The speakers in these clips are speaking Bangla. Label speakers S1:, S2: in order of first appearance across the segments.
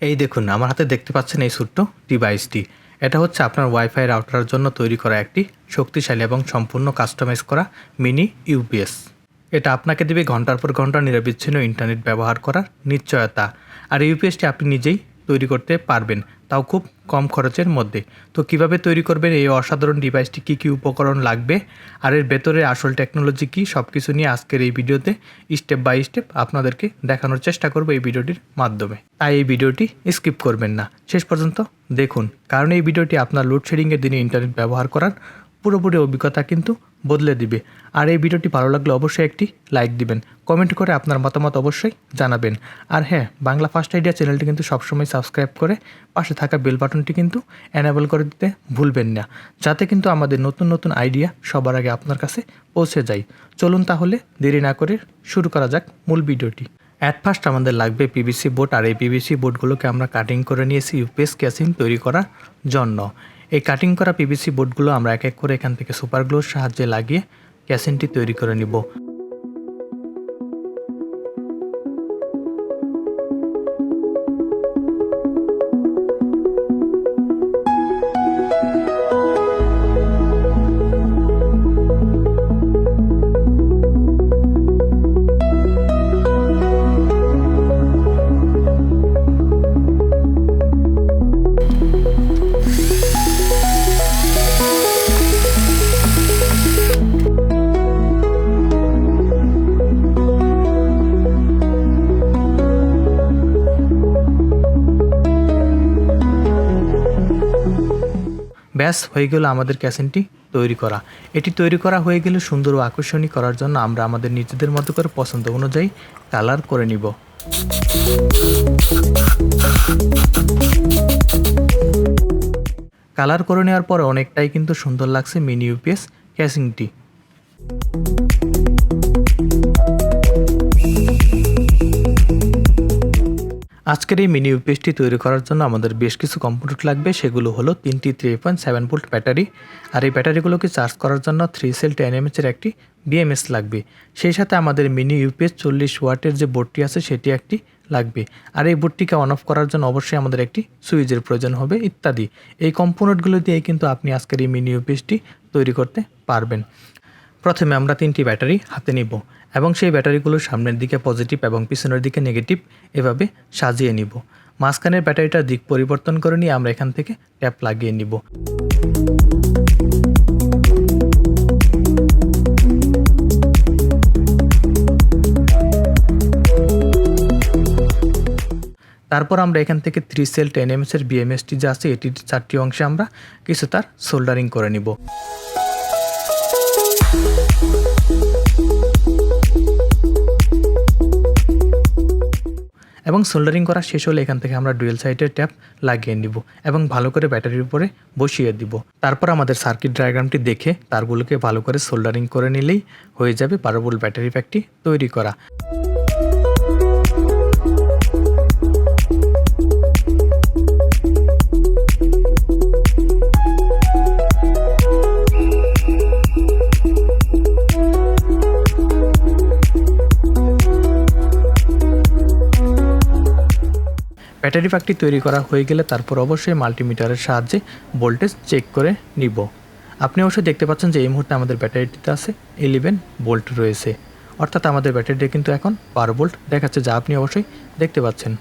S1: এই দেখুন আমার হাতে দেখতে পাচ্ছেন এই ছোট্ট ডিভাইসটি। এটা হচ্ছে আপনার ওয়াইফাই রাউটারের জন্য তৈরি করা একটি শক্তিশালী এবং সম্পূর্ণ কাস্টমাইজ করা মিনি ইউপিএস। এটা আপনাকে দেবে ঘন্টার পর ঘন্টা নিরবিচ্ছিন্ন ইন্টারনেট ব্যবহার করার নিশ্চয়তা। আর ইউপিএসটি আপনি নিজেই তৈরি করতে পারবেন, তাও খুব কম খরচের মধ্যে। তো কিভাবে তৈরি করবেন এই অসাধারণ ডিভাইসটি, কী কী উপকরণ লাগবে আর এর ভেতরে আসল টেকনোলজি কী, সব কিছু নিয়ে আজকের এই ভিডিওতে স্টেপ বাই স্টেপ আপনাদেরকে দেখানোর চেষ্টা করব এই ভিডিওটির মাধ্যমে। তাই এই ভিডিওটি স্কিপ করবেন না, শেষ পর্যন্ত দেখুন, কারণ এই ভিডিওটি আপনার লোডশেডিংয়ের দিনে ইন্টারনেট ব্যবহার করার পুরোপুরি অভিজ্ঞতা কিন্তু বদলে দিবে। আর এই ভিডিওটি ভালো লাগলে অবশ্যই একটি লাইক দিবেন, কমেন্ট করে আপনার মতামত অবশ্যই জানাবেন। আর হ্যাঁ, বাংলা ফার্স্ট আইডিয়া চ্যানেলটি কিন্তু সবসময় সাবস্ক্রাইব করে পাশে থাকা বেল বাটনটি কিন্তু এনেবল করে দিতে ভুলবেন না, যাতে কিন্তু আমাদের নতুন নতুন আইডিয়া সবার আগে আপনার কাছে পৌঁছে যায়। চলুন তাহলে দেরি না করে শুরু করা যাক মূল ভিডিওটি। অ্যাট ফার্স্ট আমাদের লাগবে পিভিসি বোর্ড, আর এই পিভিসি বোর্ডগুলোকে আমরা কাটিং করে নিয়েছি ইউপিএস ক্যাসিং তৈরি করার জন্য। এই কাটিং করা পিভিসি বোর্ডগুলো আমরা এক এক করে এখান থেকে সুপার গ্লুর সাহায্যে লাগিয়ে ক্যাসিংটি তৈরি করে নিব। ব্যাস হয়ে গেল আমাদের ক্যাসিংটি তৈরি করা। এটি তৈরি করা হয়ে গেলে সুন্দর ও আকর্ষণীয় করার জন্য আমরা আমাদের নিজেদের মতো করে পছন্দ অনুযায়ী কালার করে নিব। কালার করে নেওয়ার পরে অনেকটাই কিন্তু সুন্দর লাগছে মিনি ইউপিএস ক্যাসিংটি। আজকের এই মিনি ইউপিএসটি তৈরি করার জন্য আমাদের বেশ কিছু কম্পোনেন্ট লাগবে। সেগুলো হলো 3টি 3.7 ভোল্ট ব্যাটারি, আর এই ব্যাটারিগুলোকে চার্জ করার জন্য 3 সেল 10 mAh একটি বিএমএস লাগবে। সেই সাথে আমাদের মিনি ইউপিএস 40 ওয়াটের যে বোর্ডটি আছে সেটি একটি লাগবে। আর এই বোর্ডটিকে অন অফ করার জন্য অবশ্যই আমাদের একটি সুইচের প্রয়োজন হবে ইত্যাদি। এই কম্পোনেন্টগুলো দিয়ে কিন্তু আপনি আজকের এই মিনি ইউপিএসটি তৈরি করতে পারবেন। প্রথমে আমরা 3টি ব্যাটারি হাতে নিব এবং সেই ব্যাটারিগুলো সামনের দিকে পজিটিভ এবং পিছনের দিকে নেগেটিভ এভাবে সাজিয়ে নিব। মাঝখানের ব্যাটারিটার দিক পরিবর্তন করে নিয়ে আমরা এখান থেকে ট্যাপ লাগিয়ে নিব। তারপর আমরা এখান থেকে 3 সেল 10 mAh এর বিএমএসটি যে আছে এটির 4টি অংশে আমরা কিছু তার সোল্ডারিং করে নিব। এবং সোল্ডারিং করা শেষ হলে এখান থেকে আমরা ডুয়েল সাইডের ট্যাপ লাগিয়ে নিব এবং ভালো করে ব্যাটারির উপরে বসিয়ে দিব। তারপর আমাদের সার্কিট ডায়াগ্রামটি দেখে তারগুলোকে ভালো করে সোল্ডারিং করে নিলেই হয়ে যাবে 12 ভোল্ট ব্যাটারি প্যাকটি তৈরি করা। ব্যাটারি প্যাকটি তৈরি করা হয়ে গেলে তারপর অবশ্যই মাল্টিমিটারের সাহায্যে ভোল্টেজ চেক করে নিব। আপনি অবশ্যই দেখতে পাচ্ছেন যে এই মুহূর্তে আমাদের ব্যাটারিটিতে আছে 11 ভোল্ট রয়েছে, অর্থাৎ আমাদের ব্যাটারিটি কিন্তু এখন 12 ভোল্ট দেখাচ্ছে, যা আপনি অবশ্যই দেখতে পাচ্ছেন।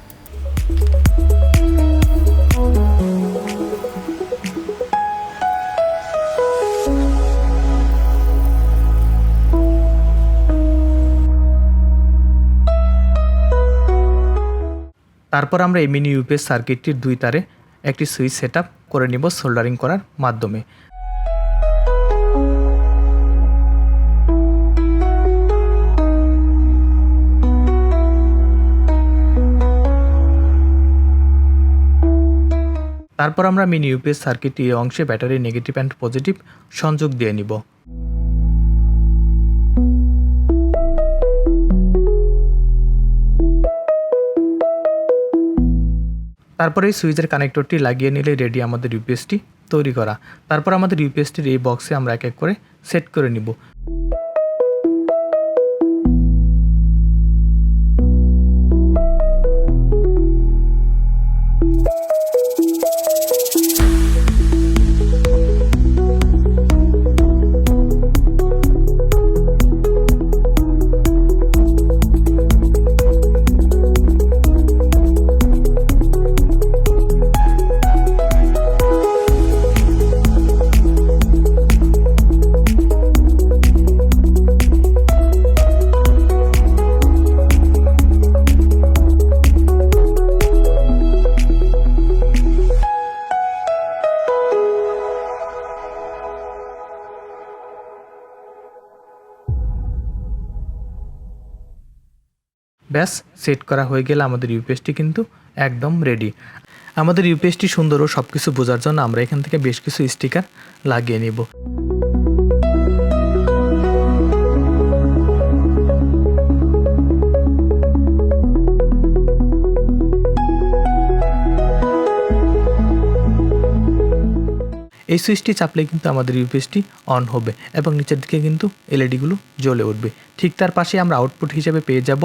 S1: তারপর আমরা এই মিনি ইউপিএস সার্কিটটির 2 তারে একটি সুইচ সেটআপ করে নিব সোল্ডারিং করার মাধ্যমে। তারপর আমরা মিনি ইউপিএস সার্কিটটির অংশে ব্যাটারি নেগেটিভ অ্যান্ড পজিটিভ সংযোগ দিয়ে নিব। তারপরে এই সুইচের কানেক্টরটি লাগিয়ে নিলে রেডি আমাদের ইউপিএসটি তৈরি করা। তারপর আমাদের ইউপিএসটির এই বক্সে আমরা এক এক করে সেট করে নিব। ব্যাস, সেট করা হয়ে গেলে আমাদের ইউপিএসটি কিন্তু একদম রেডি। আমাদের ইউপিএসটি সুন্দর ও সব কিছু বোঝার জন্য আমরা এখান থেকে বেশ কিছু স্টিকার লাগিয়ে নিব। এই সুইচটি চাপলে কিন্তু আমাদের ইউপিএসটি অন হবে এবং নিচের দিকে কিন্তু এলইডিগুলো জ্বলে উঠবে। ঠিক তার পাশে আমরা আউটপুট হিসেবে পেয়ে যাব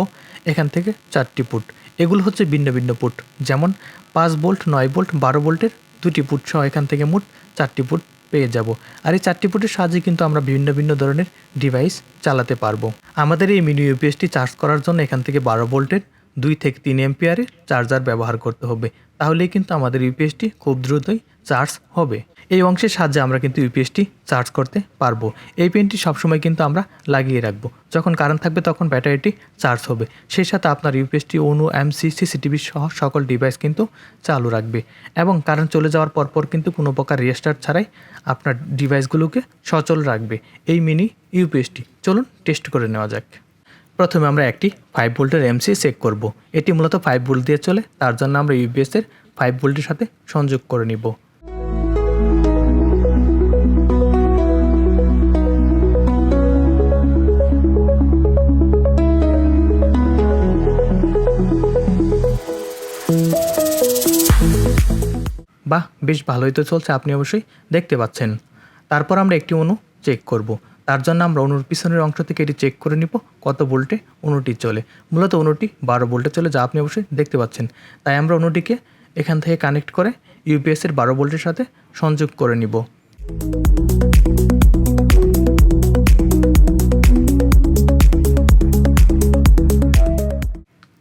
S1: এখান থেকে 4টি পুট। এগুলো হচ্ছে ভিন্ন ভিন্ন পুট, যেমন 5 ভোল্ট, 9 ভোল্ট, 12 ভোল্টের 2টি পুট সহ এখান থেকে মোট 4টি পুট পেয়ে যাব। আর এই 4টি পুটের সাহায্যে কিন্তু আমরা ভিন্ন ভিন্ন ধরনের ডিভাইস চালাতে পারবো। আমাদের এই মিনি ইউপিএসটি চার্জ করার জন্য এখান থেকে 12 ভোল্টের 2 থেকে 3 এম্পিয়ারের চার্জার ব্যবহার করতে হবে। তাহলেই কিন্তু আমাদের ইউপিএসটি খুব দ্রুতই চার্জ হবে। এই অংশের সাহায্যে আমরা কিন্তু ইউপিএসটি চার্জ করতে পারবো। এই পেনটি সবসময় কিন্তু আমরা লাগিয়ে রাখবো। যখন কারেন্ট থাকবে তখন ব্যাটারিটি চার্জ হবে। সেই সাথে আপনার ইউপিএসটি অনু, এমসি, সিসিটিভি সহ সকল ডিভাইস কিন্তু চালু রাখবে এবং কারেন্ট চলে যাওয়ার পরপর কিন্তু কোনো প্রকার রিস্টার্ট ছাড়াই আপনার ডিভাইসগুলোকে সচল রাখবে এই মিনি ইউপিএসটি। চলুন টেস্ট করে নেওয়া যাক। প্রথমে আমরা একটি 5 ভোল্টের এমসি চেক করব। এটি মূলত 5 ভোল্ট দিয়ে চলে, তার জন্য আমরা ইউপিএসের 5 ভোল্টের সাথে সংযোগ করে নিব। বাহ, বেশ ভালোই তো চলছে, আপনি অবশ্যই দেখতে পাচ্ছেন। তারপর আমরা একটি অণু চেক করব। তার জন্য আমরা অণুর পিছনের অংশ থেকে এটি চেক করে নিব কত ভোল্টে অণুটি চলে। মূলত অণুটি 12 ভোল্টে চলে, যা আপনি অবশ্যই দেখতে পাচ্ছেন। তাই আমরা অণুটিকে এখান থেকে কানেক্ট করে ইউপিএসের 12 ভোল্টের সাথে সংযোগ করে নিব।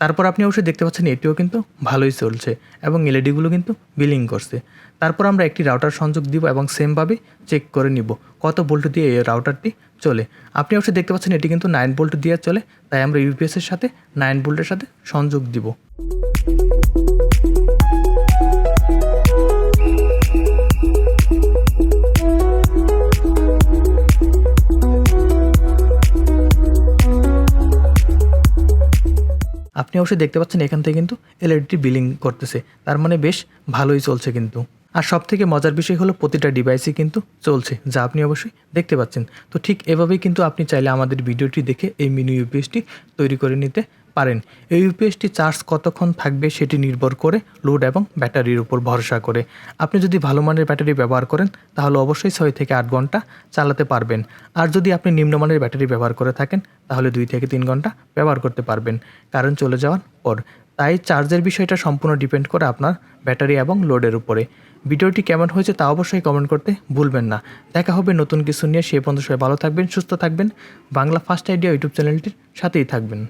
S1: তারপর আপনি অবশ্যই দেখতে পাচ্ছেন এটিও কিন্তু ভালোই চলছে এবং এলইডিগুলো কিন্তু বিলিং করছে। তারপর আমরা একটি রাউটার সংযোগ দিব এবং সেমভাবে চেক করে নিব কত ভোল্ট দিয়ে এই রাউটারটি চলে। আপনি অবশ্যই দেখতে পাচ্ছেন এটি কিন্তু 9 ভোল্ট দিয়ে চলে, তাই আমরা ইউপিএসের সাথে 9 ভোল্টের সাথে সংযোগ দিব। আপনি অবশ্যই দেখতে পাচ্ছেন এখান থেকে কিন্তু এলইডিটি বিলিং করতেছে, তার মানে বেশ ভালোই চলছে কিন্তু। আর সবথেকে মজার বিষয় হলো প্রতিটা ডিভাইসই কিন্তু চলছে, যা আপনি অবশ্যই দেখতে পাচ্ছেন। তো ঠিক এভাবেই কিন্তু আপনি চাইলে আমাদের ভিডিওটি দেখে এই মিনি ইউপিএসটি তৈরি করে নিতে পারেন। এই ইউপিএসটি চার্জ কতক্ষণ থাকবে সেটি নির্ভর করে লোড এবং ব্যাটারির উপর ভরসা করে। আপনি যদি ভালো মানের ব্যাটারি ব্যবহার করেন তাহলে অবশ্যই 6 থেকে 8 ঘন্টা চালাতে পারবেন। আর যদি আপনি নিম্নমানের ব্যাটারি ব্যবহার করে থাকেন তাহলে 2 থেকে 3 ঘন্টা ব্যবহার করতে পারবেন কারেন্ট চলে যাওয়ার পর। তাই চার্জের বিষয়টা সম্পূর্ণ ডিপেন্ড করে আপনার ব্যাটারি এবং লোডের উপরে। ভিডিওটি কেমন হয়েছে তা অবশ্যই কমেন্ট করতে ভুলবেন না। দেখা হবে নতুন কিছু নিয়ে। সে পর্যন্ত সবাই ভালো থাকবেন, সুস্থ থাকবেন। বাংলা ফার্স্ট আইডিয়া ইউটিউব চ্যানেলটির সাথেই থাকবেন।